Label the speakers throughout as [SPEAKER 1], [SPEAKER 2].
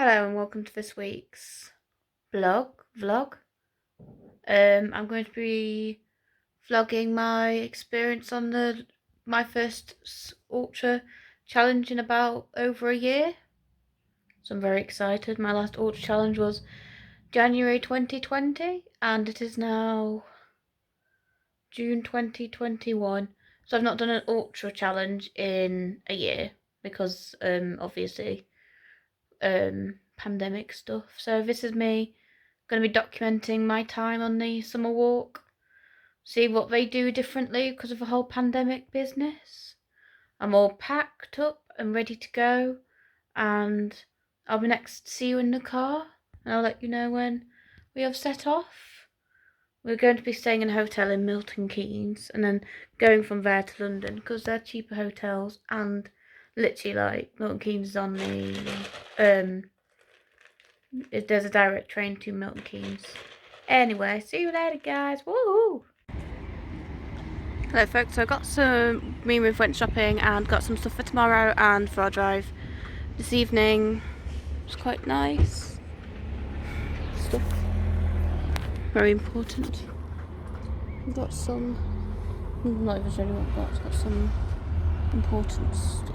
[SPEAKER 1] Hello and welcome to this week's vlog. I'm going to be vlogging my experience on my first ultra challenge in about over a year. So I'm very excited. My last ultra challenge was January 2020 and it is now June 2021. So I've not done an ultra challenge in a year because obviously pandemic stuff. So this is me going to be documenting my time on the summer walk, see what they do differently because of the whole pandemic business. I'm all packed up and ready to go, and I'll be next to see you in the car, and I'll let you know when we have set off. We're going to be staying in a hotel in Milton Keynes and then going from there to London because they're cheaper hotels, and literally like Milton Keynes is on the there's a direct train to Milton Keynes. Anyway, see you later, guys. Woohoo! Hello, folks. So I got me and Ruth went shopping and got some stuff for tomorrow and for our drive this evening. It's quite nice stuff. Very important. We've got some. I'm not even sure what we've got. It's got some important stuff.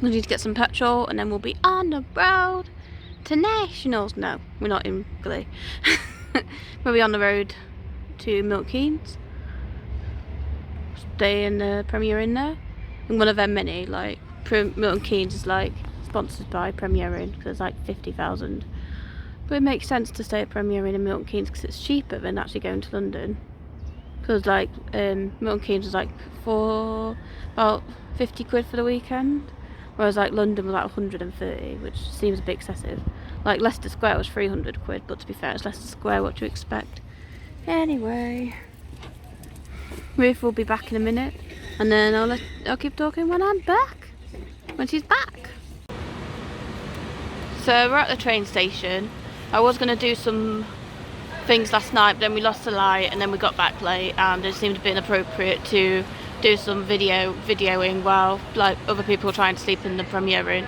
[SPEAKER 1] We need to get some petrol and then we'll be on the road to nationals. No, we're not in Glee. We'll be on the road to Milton Keynes. Stay in the Premier Inn there. And one of them many, like Milton Keynes is like sponsored by Premier Inn because it's like 50,000. But it makes sense to stay at Premier Inn in Milton Keynes because it's cheaper than actually going to London. Because like Milton Keynes was like about 50 quid for the weekend. Whereas like London was like 130, which seems a bit excessive. Like Leicester Square was 300 quid, but to be fair, it's Leicester Square, what do you expect? Anyway, Ruth will be back in a minute, and then I'll keep talking when I'm back, when she's back. So we're at the train station. I was going to do some things last night, but then we lost the light, and then we got back late, and it seemed a bit inappropriate to do some videoing while like other people trying to sleep in the Premier Inn.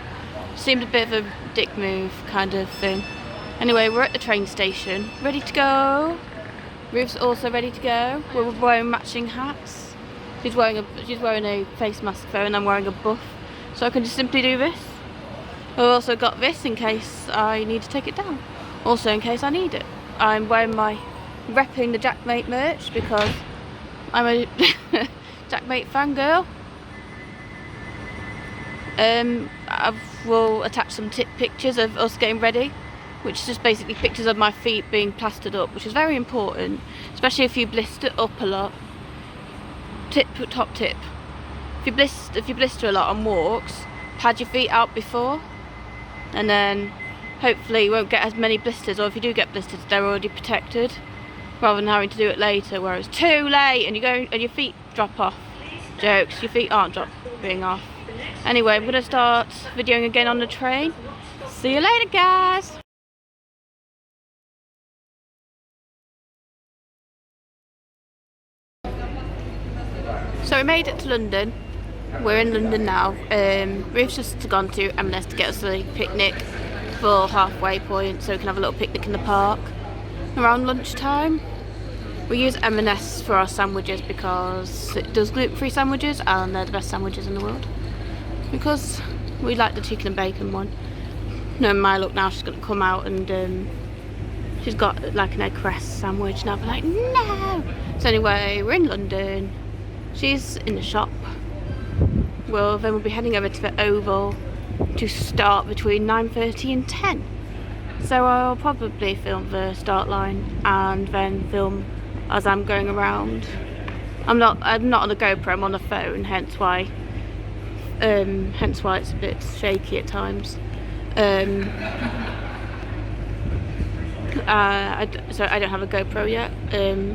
[SPEAKER 1] Seemed a bit of a dick move kind of thing. Anyway, we're at the train station, ready to go. Ruth's also ready to go. We're wearing matching hats. She's wearing a face mask though, and I'm wearing a buff, so I can just simply do this. I've also got this in case I need to take it down. Also in case I need it. I'm wearing my repping the Jackmate merch because I'm a Jackmate fangirl. I will attach some pictures of us getting ready, which is just basically pictures of my feet being plastered up, which is very important, especially if you blister up a lot. Top tip: if you blister a lot on walks, pad your feet out before, and then hopefully you won't get as many blisters, or if you do get blisters, they're already protected, rather than having to do it later where it's too late and your feet drop off. Jokes, your feet aren't dropping off. Anyway, I'm going to start videoing again on the train. See you later, guys! So we made it to London. We're in London now. Ruth's just gone to M&S to get us a picnic for halfway point so we can have a little picnic in the park around lunchtime. We use M&S for our sandwiches because it does gluten-free sandwiches and they're the best sandwiches in the world. Because we like the chicken and bacon one. Knowing my look now, she's going to come out and she's got like an egg cress sandwich and I'll be like, no! So anyway, we're in London. She's in the shop. Well, then we'll be heading over to the Oval to start between 9:30 and 10. So I'll probably film the start line and then film as I'm going around. I'm not on a GoPro, I'm on a phone, hence why it's a bit shaky at times. So I don't have a GoPro yet,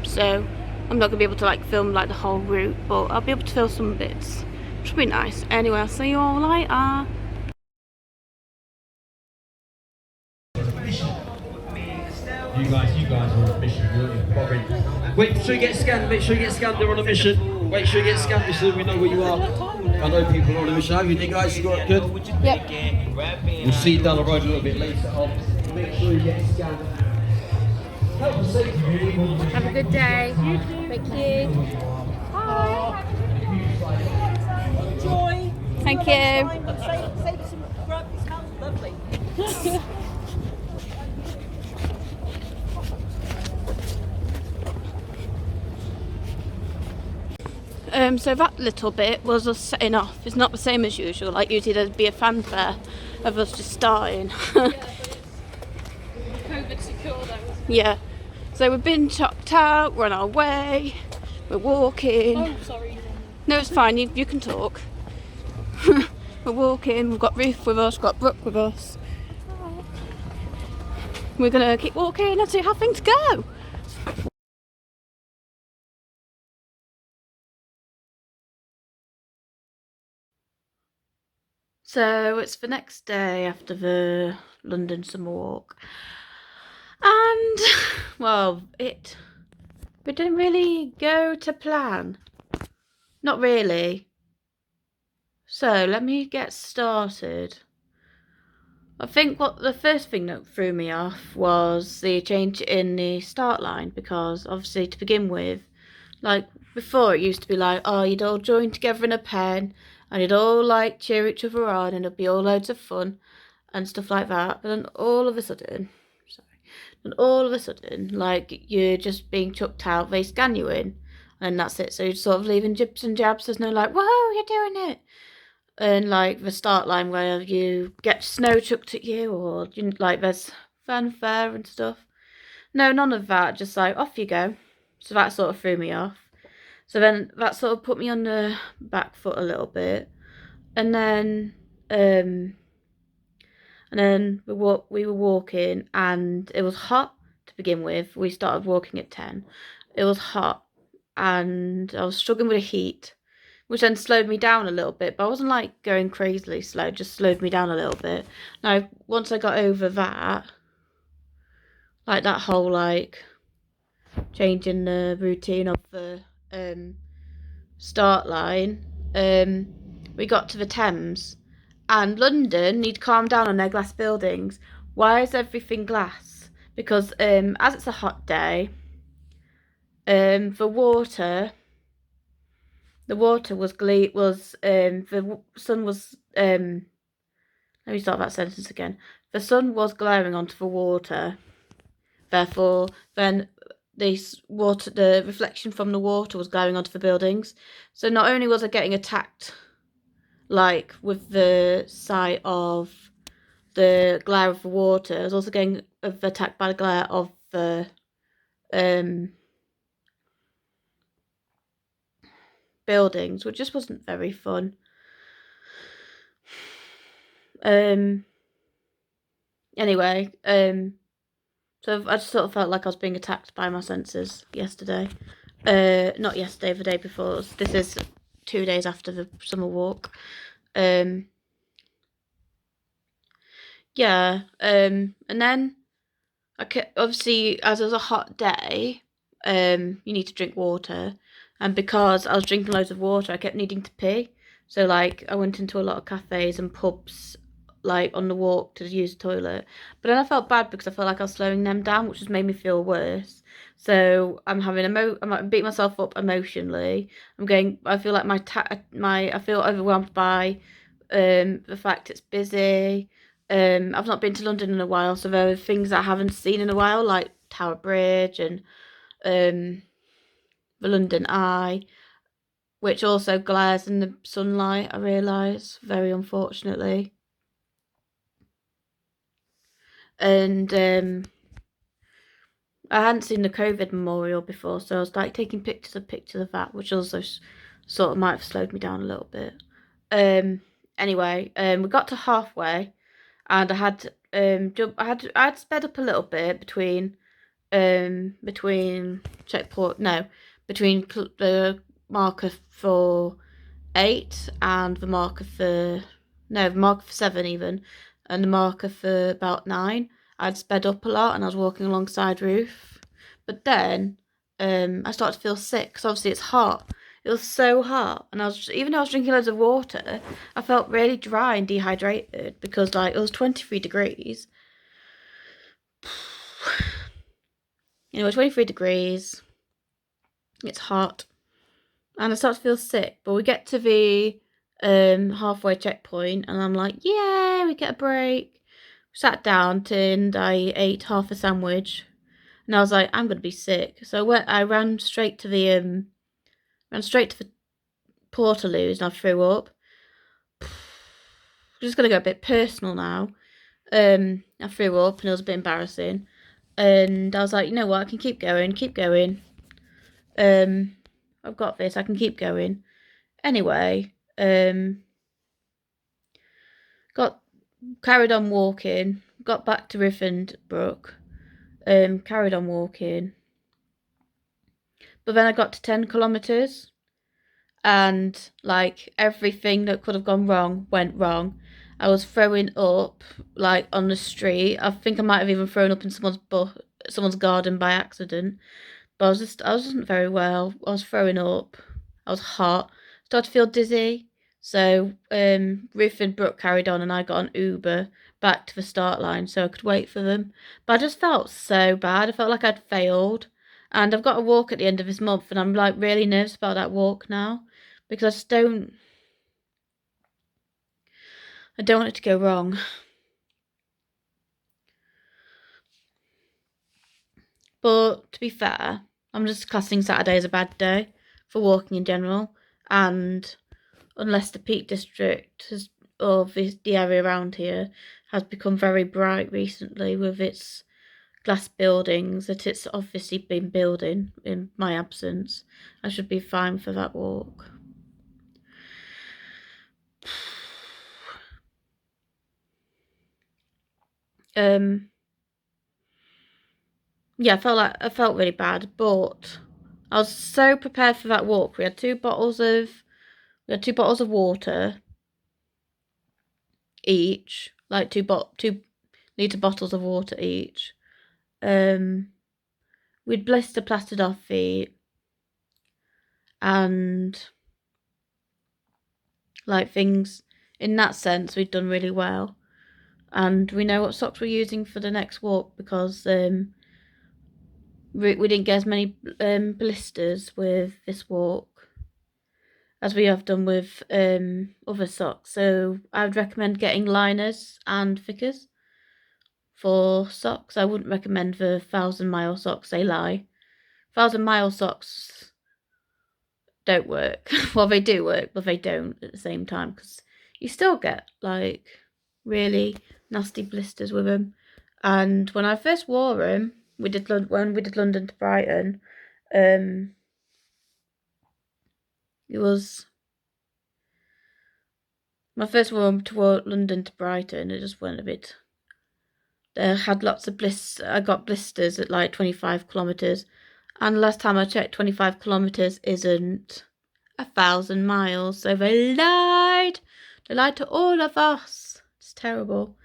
[SPEAKER 1] so I'm not gonna be able to like film like the whole route, but I'll be able to film some bits, which will be nice. Anyway, I'll see you all later.
[SPEAKER 2] You guys are on a mission. You're probably Wait sure you get scanned. Make sure you get scanned. They're on a mission. Wait sure you get scanned so we know where you are. I know people are on a mission. Have you guys got it good?
[SPEAKER 3] Yep.
[SPEAKER 2] We'll see you down the road a little bit later on. Make sure you get scanned.
[SPEAKER 1] Have a good day. Thank you.
[SPEAKER 3] Bye.
[SPEAKER 4] Enjoy.
[SPEAKER 1] Thank you.
[SPEAKER 4] Save some grub. It smells lovely.
[SPEAKER 1] So that little bit was us setting off. It's not the same as usual. Like usually there'd be a fanfare of us just starting.
[SPEAKER 3] COVID secure though.
[SPEAKER 1] Yeah. So we've been chucked out. We're on our way. We're walking.
[SPEAKER 3] Oh, sorry.
[SPEAKER 1] No, it's fine. You can talk. We're walking. We've got Ruth with us. We've got Brooke with us. We're gonna keep walking and see how things go. So it's the next day after the London summer walk, and well, it didn't really go to plan. Not really. So let me get started. I think what the first thing that threw me off was the change in the start line, because obviously to begin with, like before it used to be like, oh, you'd all join together in a pen and you'd all like cheer each other on and it'd be all loads of fun and stuff like that. But then all of a sudden, like you're just being chucked out, they scan you in and that's it. So you're sort of leaving jibs and jabs. There's no like, whoa, you're doing it. And like the start line where you get snow chucked at you, or like there's fanfare and stuff. No, none of that. Just like off you go. So that sort of threw me off. So then that sort of put me on the back foot a little bit. And then we were walking and it was hot to begin with. We started walking at 10. It was hot and I was struggling with the heat, which then slowed me down a little bit, but I wasn't like going crazily slow, just slowed me down a little bit. Now, once I got over that, like that whole like changing the routine of the start line, we got to the Thames, and London need to calm down on their glass buildings. Why is everything glass? Because as it's a hot day, the water was the sun was let me start that sentence again. The sun was glaring onto the water. Therefore, then the reflection from the water was glaring onto the buildings. So not only was I getting attacked, like with the sight of the glare of the water, I was also getting attacked by the glare of the buildings, which just wasn't very fun. Anyway, so I just sort of felt like I was being attacked by my senses yesterday. Not yesterday, the day before. This is 2 days after the summer walk. Yeah. And then obviously, as it was a hot day, you need to drink water, and because I was drinking loads of water, I kept needing to pee. So like I went into a lot of cafes and pubs like on the walk to use the toilet. But then I felt bad because I felt like I was slowing them down, which just made me feel worse. So I'm having I'm beating myself up emotionally. I feel like I feel overwhelmed by the fact it's busy. I've not been to London in a while, so there are things that I haven't seen in a while, like Tower Bridge and the London Eye, which also glares in the sunlight, I realise, very unfortunately. And I hadn't seen the COVID memorial before, so I was like taking pictures of that, which also sort of might have slowed me down a little bit. Anyway, we got to halfway, and I had sped up a little bit between the marker for 8 and the marker for 7 even, and the marker for about 9. I'd sped up a lot and I was walking alongside Ruth, but then I started to feel sick because obviously it's hot. It was so hot, and even though I was drinking loads of water, I felt really dry and dehydrated because like it was 23 degrees. 23 degrees. It's hot, and I start to feel sick. But we get to the halfway checkpoint, and I'm like, yeah, we get a break. Sat down and I ate half a sandwich, and I was like, I'm gonna be sick. So I ran straight to the Portaloos, and I threw up. I'm just gonna go a bit personal now. I threw up, and it was a bit embarrassing. And I was like, you know what, I can keep going. I've got this, I can keep going. Anyway, got carried on walking, got back to Rivenbrook, carried on walking. But then I got to 10 kilometres, and like everything that could have gone wrong went wrong. I was throwing up like on the street. I think I might have even thrown up in someone's garden by accident. But I wasn't very well. I was throwing up. I was hot. Started to feel dizzy. So Ruth and Brooke carried on, and I got an Uber back to the start line so I could wait for them. But I just felt so bad. I felt like I'd failed. And I've got a walk at the end of this month, and I'm like really nervous about that walk now because I don't want it to go wrong. But to be fair, I'm just classing Saturday as a bad day for walking in general, and unless the Peak District the area around here has become very bright recently with its glass buildings that it's obviously been building in my absence, I should be fine for that walk. Yeah, I felt really bad, but I was so prepared for that walk. We had two bottles of water each, like 2 litre bottles of water each. We'd blister plastered our feet, and like things in that sense we'd done really well. And we know what socks we're using for the next walk because we didn't get as many blisters with this walk as we have done with other socks. So I would recommend getting liners and thickers for socks. I wouldn't recommend the 1,000-mile socks, they lie. 1,000-mile socks don't work. Well, they do work, but they don't at the same time because you still get like really nasty blisters with them. And when I first wore them, when we did London to Brighton, it was my first one to London to Brighton. It just went a bit. I had lots of I got blisters at like 25 kilometres, and last time I checked, 25 kilometres isn't 1,000 miles. So they lied. They lied to all of us. It's terrible.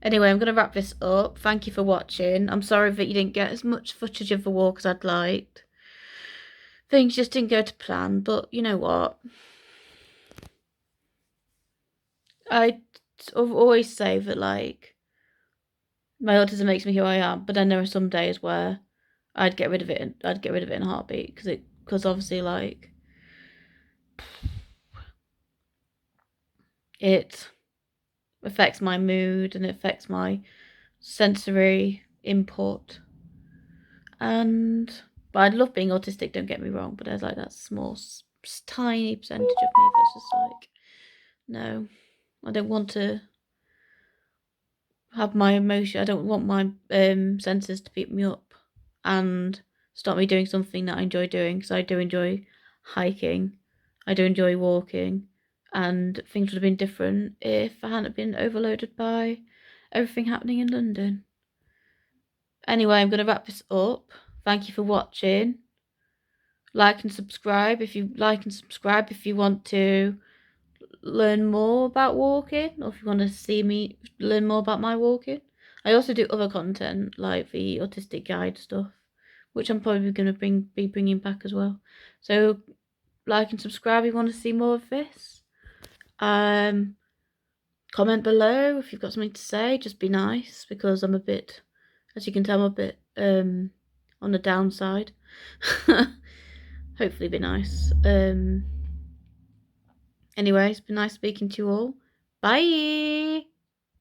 [SPEAKER 1] Anyway, I'm going to wrap this up. Thank you for watching. I'm sorry that you didn't get as much footage of the walk as I'd liked. Things just didn't go to plan, but you know what? I always say that, like, my autism makes me who I am, but then there are some days where I'd get rid of it. I'd get rid of it in a heartbeat because obviously, like, it affects my mood and it affects my sensory input. But I love being autistic, don't get me wrong, but there's like that small, tiny percentage of me that's just like, no, I don't want to have my emotion. I don't want my senses to beat me up and stop me doing something that I enjoy doing, because I do enjoy hiking, I do enjoy walking, and things would have been different if I hadn't been overloaded by everything happening in London. Anyway, I'm going to wrap this up. Thank you for watching. Like and subscribe if you want to learn more about walking, or if you want to see me learn more about my walking. I also do other content like the autistic guide stuff, which I'm probably going to be bringing back as well. So like and subscribe if you want to see more of this. Comment below if you've got something to say. Just be nice, because I'm a bit, as you can tell, I'm a bit on the downside. Hopefully be nice. Anyway, it's been nice speaking to you all. Bye.